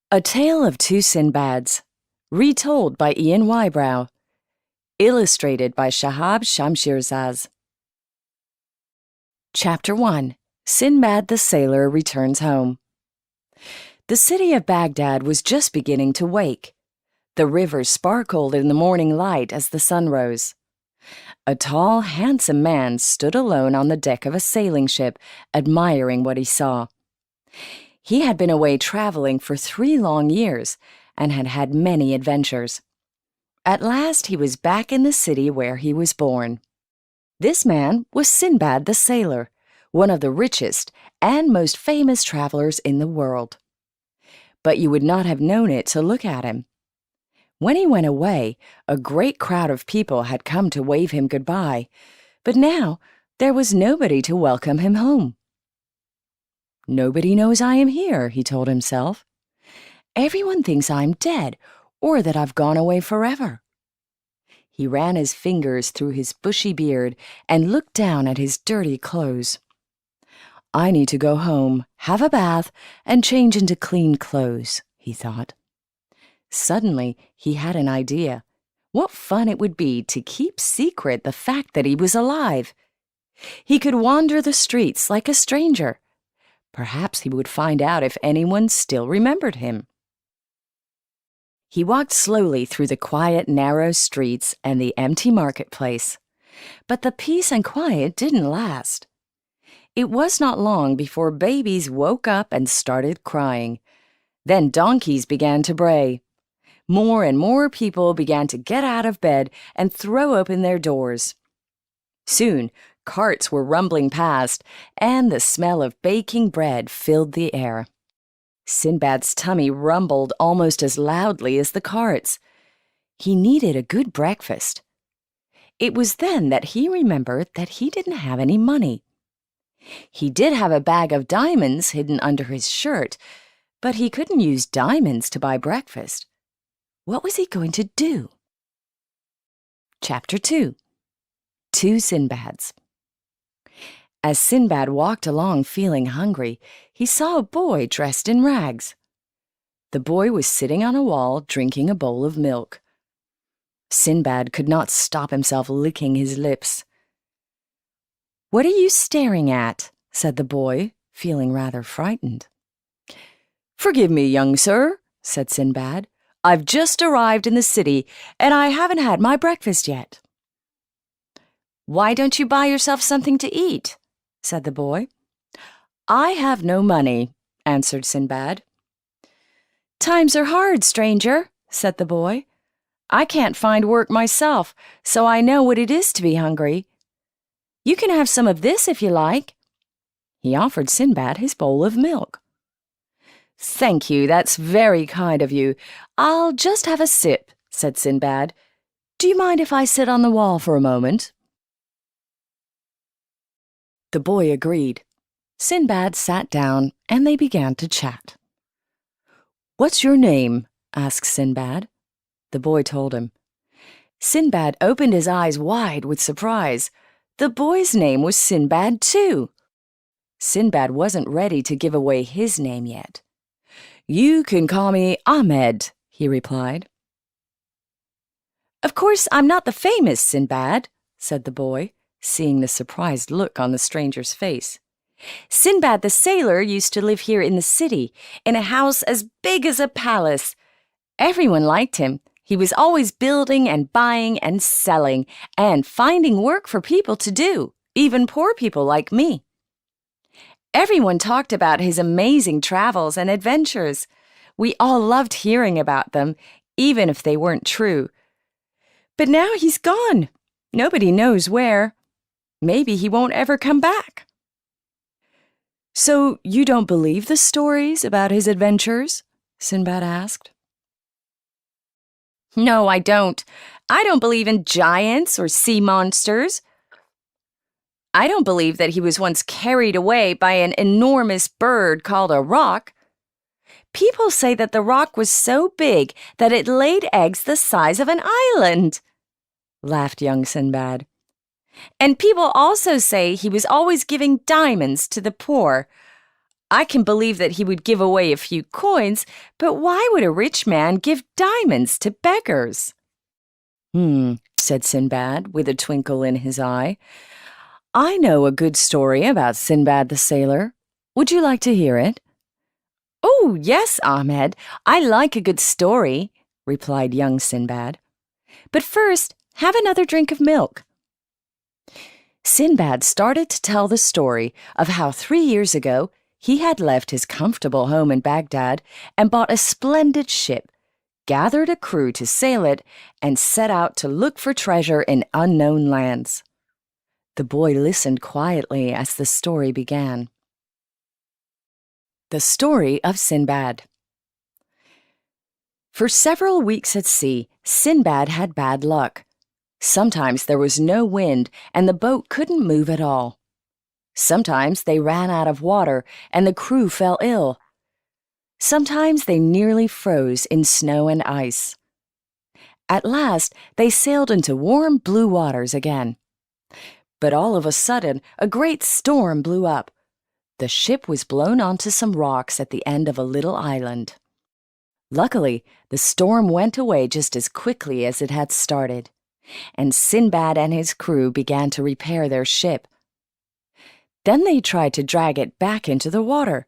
A Tale of Two Sinbads, retold by Ian Wybrow, illustrated by Shahab Shamshirzaz. Chapter 1. Sinbad the Sailor Returns Home. The city of Baghdad was just beginning to wake. The river sparkled in the morning light as the sun rose. A tall, handsome man stood alone on the deck of a sailing ship, admiring what he saw. He had been away traveling for 3 long years and had had many adventures. At last he was back in the city where he was born. This man was Sinbad the Sailor, one of the richest and most famous travelers in the world. But you would not have known it to look at him. When he went away, a great crowd of people had come to wave him goodbye, but now there was nobody to welcome him home. "Nobody knows I am here," he told himself. "Everyone thinks I'm dead or that I've gone away forever." He ran his fingers through his bushy beard and looked down at his dirty clothes. "I need to go home, have a bath, and change into clean clothes," he thought. Suddenly, he had an idea. What fun it would be to keep secret the fact that he was alive. He could wander the streets like a stranger. Perhaps he would find out if anyone still remembered him. He walked slowly through the quiet, narrow streets and the empty marketplace. But the peace and quiet didn't last. It was not long before babies woke up and started crying. Then donkeys began to bray. More and more people began to get out of bed and throw open their doors. Soon, carts were rumbling past, and the smell of baking bread filled the air. Sinbad's tummy rumbled almost as loudly as the carts. He needed a good breakfast. It was then that he remembered that he didn't have any money. He did have a bag of diamonds hidden under his shirt, but he couldn't use diamonds to buy breakfast. What was he going to do? Chapter 2. Two Sinbads. As Sinbad walked along feeling hungry, he saw a boy dressed in rags. The boy was sitting on a wall drinking a bowl of milk. Sinbad could not stop himself licking his lips. "What are you staring at?" said the boy, feeling rather frightened. "Forgive me, young sir," said Sinbad. "I've just arrived in the city, and I haven't had my breakfast yet." "Why don't you buy yourself something to eat?" said the boy. "I have no money," answered Sinbad. "Times are hard, stranger," said the boy. "I can't find work myself, so I know what it is to be hungry. You can have some of this if you like." He offered Sinbad his bowl of milk. "Thank you, that's very kind of you. I'll just have a sip," said Sinbad. "Do you mind if I sit on the wall for a moment?" The boy agreed. Sinbad sat down, and they began to chat. "What's your name?" asked Sinbad. The boy told him. Sinbad opened his eyes wide with surprise. The boy's name was Sinbad too. Sinbad wasn't ready to give away his name yet. "You can call me Ahmed," he replied. "Of course I'm not the famous Sinbad," said the boy, seeing the surprised look on the stranger's face. "Sinbad the Sailor used to live here in the city, in a house as big as a palace. Everyone liked him. He was always building and buying and selling and finding work for people to do, even poor people like me. Everyone talked about his amazing travels and adventures. We all loved hearing about them, even if they weren't true. But now he's gone. Nobody knows where. Maybe he won't ever come back." "So you don't believe the stories about his adventures?" Sinbad asked. "No, I don't. I don't believe in giants or sea monsters. I don't believe that he was once carried away by an enormous bird called a roc. People say that the roc was so big that it laid eggs the size of an island," laughed young Sinbad. "And people also say he was always giving diamonds to the poor. I can believe that he would give away a few coins, but why would a rich man give diamonds to beggars?" Said Sinbad with a twinkle in his eye. "I know a good story about Sinbad the sailor. Would you like to hear it?" "Oh, yes, Ahmed, I like a good story," replied young Sinbad. "But first, have another drink of milk." Sinbad started to tell the story of how 3 years ago he had left his comfortable home in Baghdad and bought a splendid ship, gathered a crew to sail it, and set out to look for treasure in unknown lands. The boy listened quietly as the story began. The story of Sinbad. For several weeks at sea, Sinbad had bad luck. Sometimes there was no wind and the boat couldn't move at all. Sometimes they ran out of water and the crew fell ill. Sometimes they nearly froze in snow and ice. At last, they sailed into warm blue waters again. But all of a sudden, a great storm blew up. The ship was blown onto some rocks at the end of a little island. Luckily, the storm went away just as quickly as it had started, and Sinbad and his crew began to repair their ship. Then they tried to drag it back into the water.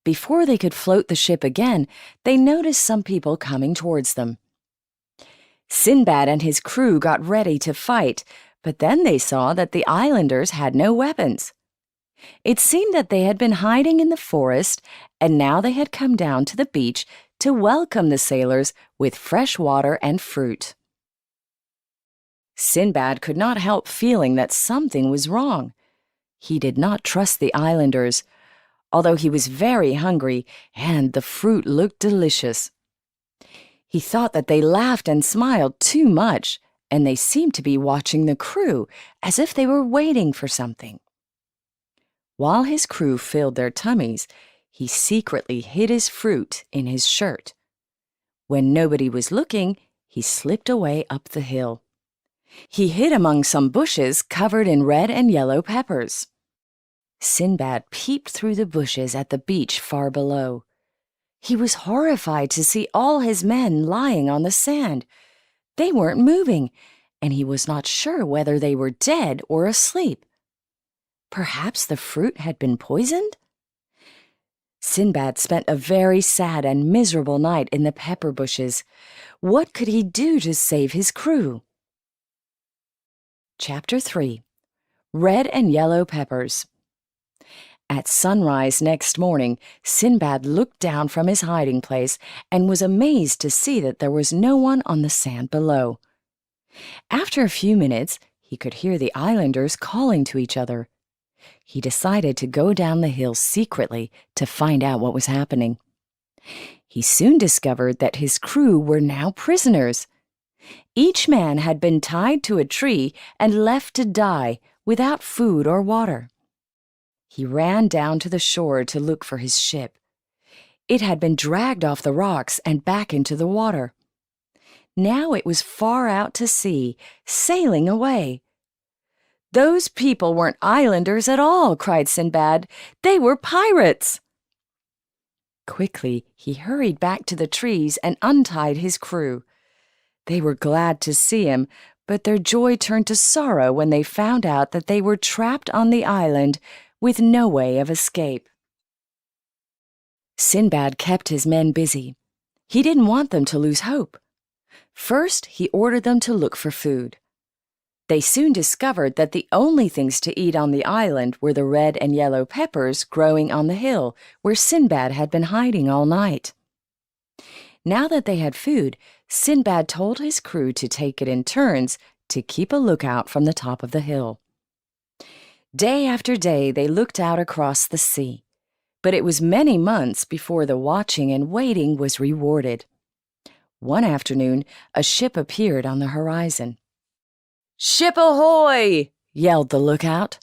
Before they could float the ship again, they noticed some people coming towards them. Sinbad and his crew got ready to fight, but then they saw that the islanders had no weapons. It seemed that they had been hiding in the forest, and now they had come down to the beach to welcome the sailors with fresh water and fruit. Sinbad could not help feeling that something was wrong. He did not trust the islanders, although he was very hungry and the fruit looked delicious. He thought that they laughed and smiled too much, and they seemed to be watching the crew as if they were waiting for something. While his crew filled their tummies, he secretly hid his fruit in his shirt. When nobody was looking, he slipped away up the hill. He hid among some bushes covered in red and yellow peppers. Sinbad peeped through the bushes at the beach far below. He was horrified to see all his men lying on the sand. They weren't moving, and he was not sure whether they were dead or asleep. Perhaps the fruit had been poisoned? Sinbad spent a very sad and miserable night in the pepper bushes. What could he do to save his crew? Chapter 3. Red and Yellow Peppers. At sunrise next morning, Sinbad looked down from his hiding place and was amazed to see that there was no one on the sand below. After a few minutes, he could hear the islanders calling to each other. He decided to go down the hill secretly to find out what was happening. He soon discovered that his crew were now prisoners. Each man had been tied to a tree and left to die without food or water. He ran down to the shore to look for his ship. It had been dragged off the rocks and back into the water. Now it was far out to sea, sailing away. "Those people weren't islanders at all," cried Sinbad. "They were pirates." Quickly, he hurried back to the trees and untied his crew. They were glad to see him, but their joy turned to sorrow when they found out that they were trapped on the island with no way of escape. Sinbad kept his men busy. He didn't want them to lose hope. First, he ordered them to look for food. They soon discovered that the only things to eat on the island were the red and yellow peppers growing on the hill where Sinbad had been hiding all night. Now that they had food, Sinbad told his crew to take it in turns to keep a lookout from the top of the hill. Day after day they looked out across the sea, but it was many months before the watching and waiting was rewarded. One afternoon, a ship appeared on the horizon. "Ship ahoy!" yelled the lookout.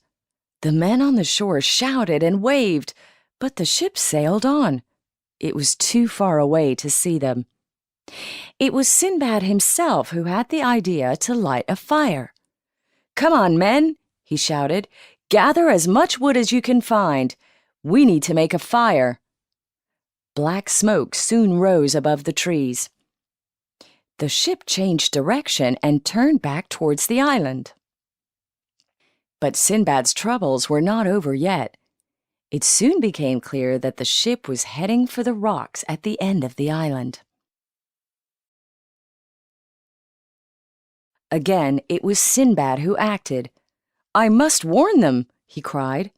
The men on the shore shouted and waved, but the ship sailed on. It was too far away to see them. It was Sinbad himself who had the idea to light a fire. "Come on, men," he shouted. "Gather as much wood as you can find. We need to make a fire." Black smoke soon rose above the trees. The ship changed direction and turned back towards the island. But Sinbad's troubles were not over yet. It soon became clear that the ship was heading for the rocks at the end of the island. Again, it was Sinbad who acted. "I must warn them," he cried.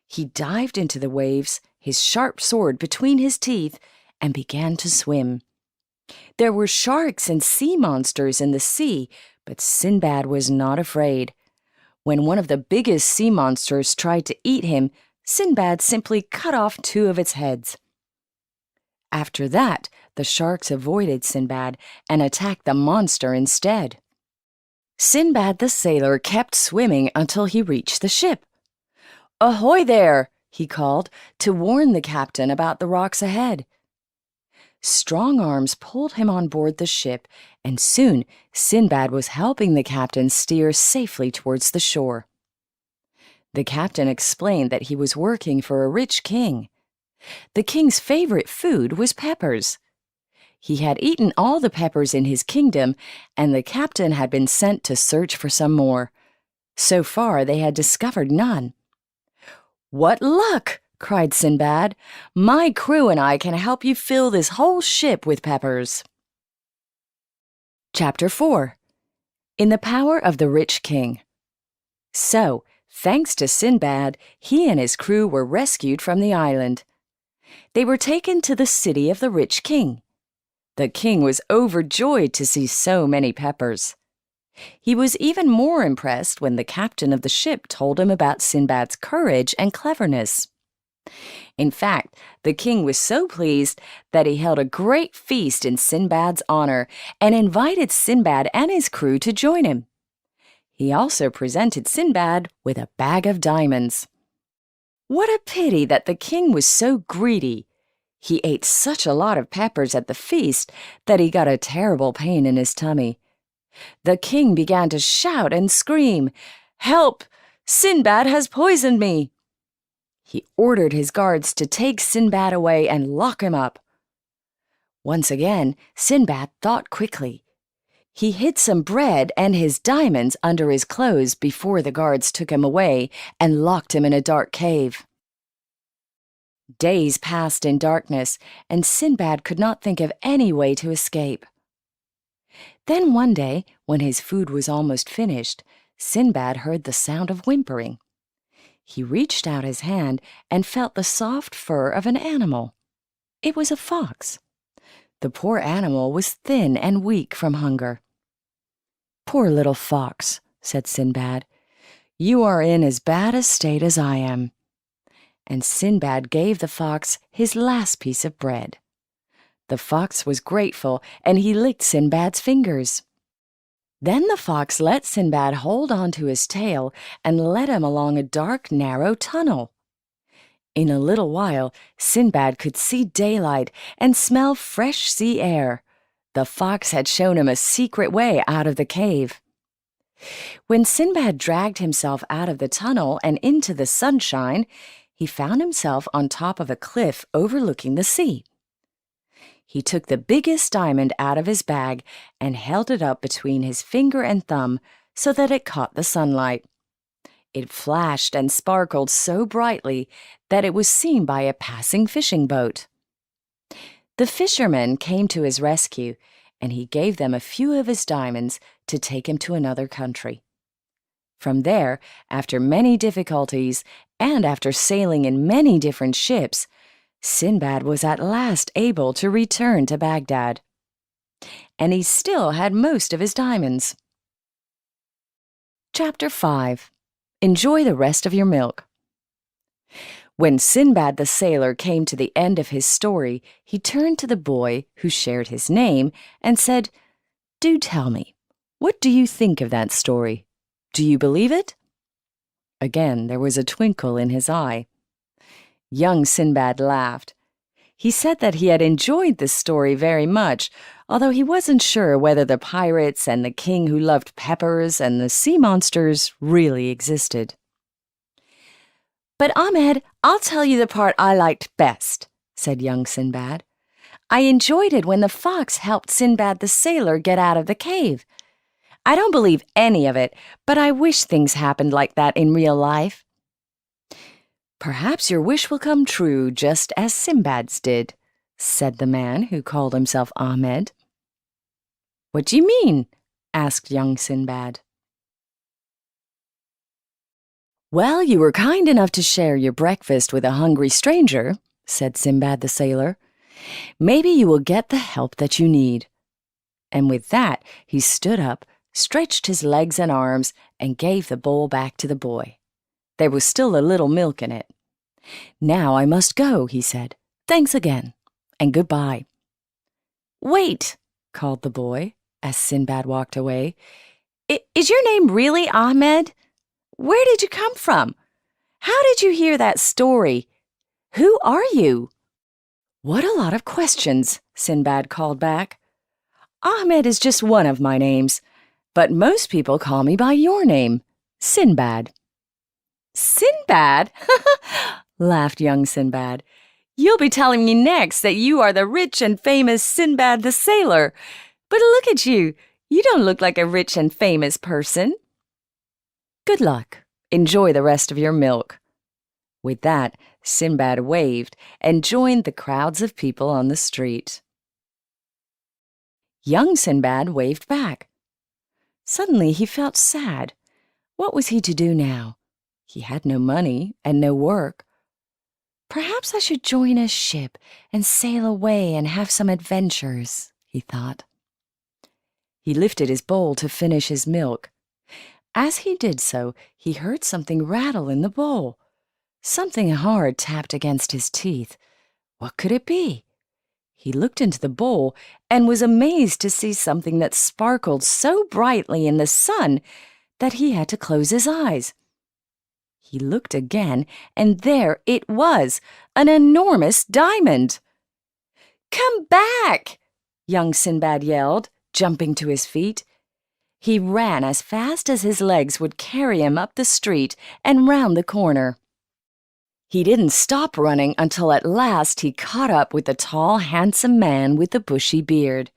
He dived into the waves, his sharp sword between his teeth, and began to swim. There were sharks and sea monsters in the sea, but Sinbad was not afraid. When one of the biggest sea monsters tried to eat him, Sinbad simply cut off 2 of its heads. After that, the sharks avoided Sinbad and attacked the monster instead. Sinbad the sailor kept swimming until he reached the ship. "Ahoy there!" he called to warn the captain about the rocks ahead. Strong arms pulled him on board the ship, and soon Sinbad was helping the captain steer safely towards the shore. The captain explained that he was working for a rich king. The king's favorite food was peppers. He had eaten all the peppers in his kingdom, and the captain had been sent to search for some more. So far, they had discovered none. "What luck!" cried Sinbad. "My crew and I can help you fill this whole ship with peppers." Chapter 4. In the Power of the Rich King. So, thanks to Sinbad, he and his crew were rescued from the island. They were taken to the city of the rich king. The king was overjoyed to see so many peppers. He was even more impressed when the captain of the ship told him about Sinbad's courage and cleverness. In fact, the king was so pleased that he held a great feast in Sinbad's honor and invited Sinbad and his crew to join him. He also presented Sinbad with a bag of diamonds. What a pity that the king was so greedy. He ate such a lot of peppers at the feast that he got a terrible pain in his tummy. The king began to shout and scream, "Help! Sinbad has poisoned me!" He ordered his guards to take Sinbad away and lock him up. Once again, Sinbad thought quickly. He hid some bread and his diamonds under his clothes before the guards took him away and locked him in a dark cave. Days passed in darkness, and Sinbad could not think of any way to escape. Then one day, when his food was almost finished, Sinbad heard the sound of whimpering. He reached out his hand and felt the soft fur of an animal. It was a fox. The poor animal was thin and weak from hunger. "Poor little fox," said Sinbad. "You are in as bad a state as I am." And Sinbad gave the fox his last piece of bread. The fox was grateful, and he licked Sinbad's fingers. Then the fox let Sinbad hold on to his tail and led him along a dark, narrow tunnel. In a little while, Sinbad could see daylight and smell fresh sea air. The fox had shown him a secret way out of the cave. When Sinbad dragged himself out of the tunnel and into the sunshine, he found himself on top of a cliff overlooking the sea. He took the biggest diamond out of his bag and held it up between his finger and thumb so that it caught the sunlight. It flashed and sparkled so brightly that it was seen by a passing fishing boat. The fishermen came to his rescue, and he gave them a few of his diamonds to take him to another country. From there, after many difficulties, and after sailing in many different ships, Sinbad was at last able to return to Baghdad. And he still had most of his diamonds. Chapter 5. Enjoy the rest of your milk. When Sinbad the sailor came to the end of his story, he turned to the boy, who shared his name, and said, "Do tell me, what do you think of that story? Do you believe it?" Again there was a twinkle in his eye. Young Sinbad laughed. He said that he had enjoyed this story very much, although he wasn't sure whether the pirates and the king who loved peppers and the sea monsters really existed. But Ahmed, I'll tell you the part I liked best, said young Sinbad. I enjoyed it when the fox helped Sinbad the sailor get out of the cave. I don't believe any of it, but I wish things happened like that in real life. Perhaps your wish will come true just as Sinbad's did, said the man who called himself Ahmed. What do you mean? Asked young Sinbad. Well, you were kind enough to share your breakfast with a hungry stranger, said Sinbad the sailor. Maybe you will get the help that you need. And with that, he stood up, stretched his legs and arms, and gave the bowl back to the boy. There was still a little milk in it. Now I must go, he said. Thanks again, and goodbye. Wait, called the boy, as Sinbad walked away. Is your name really Ahmed? Where did you come from? How did you hear that story? Who are you? What a lot of questions, Sinbad called back. Ahmed is just one of my names, but most people call me by your name, Sinbad. Sinbad? Laughed young Sinbad. You'll be telling me next that you are the rich and famous Sinbad the sailor. But look at you. You don't look like a rich and famous person. Good luck. Enjoy the rest of your milk. With that, Sinbad waved and joined the crowds of people on the street. Young Sinbad waved back. Suddenly he felt sad. What was he to do now? He had no money and no work. Perhaps I should join a ship and sail away and have some adventures, he thought. He lifted his bowl to finish his milk. As he did so, he heard something rattle in the bowl. Something hard tapped against his teeth. What could it be? He looked into the bowl and was amazed to see something that sparkled so brightly in the sun that he had to close his eyes. He looked again, and there it was, an enormous diamond. "Come back!" young Sinbad yelled, jumping to his feet. He ran as fast as his legs would carry him up the street and round the corner. He didn't stop running until at last he caught up with the tall, handsome man with the bushy beard.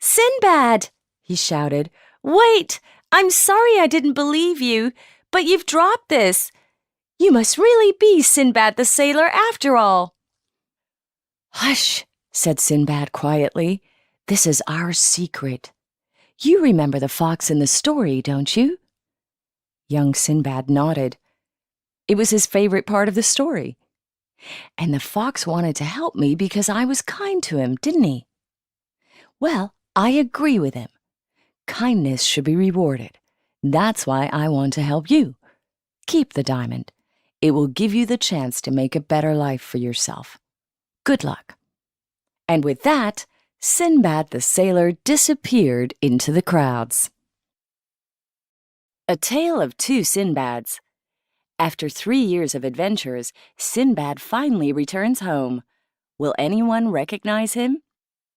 "Sinbad!" he shouted. "Wait! I'm sorry I didn't believe you, but you've dropped this. You must really be Sinbad the sailor after all." "Hush!" said Sinbad quietly. "This is our secret. You remember the fox in the story, don't you?" Young Sinbad nodded. It was his favorite part of the story. "And the fox wanted to help me because I was kind to him, didn't he?" "Well, I agree with him. Kindness should be rewarded. That's why I want to help you. Keep the diamond. It will give you the chance to make a better life for yourself. Good luck." And with that, Sinbad the sailor disappeared into the crowds. A Tale of Two Sinbads. After 3 years of adventures, Sinbad finally returns home. Will anyone recognize him?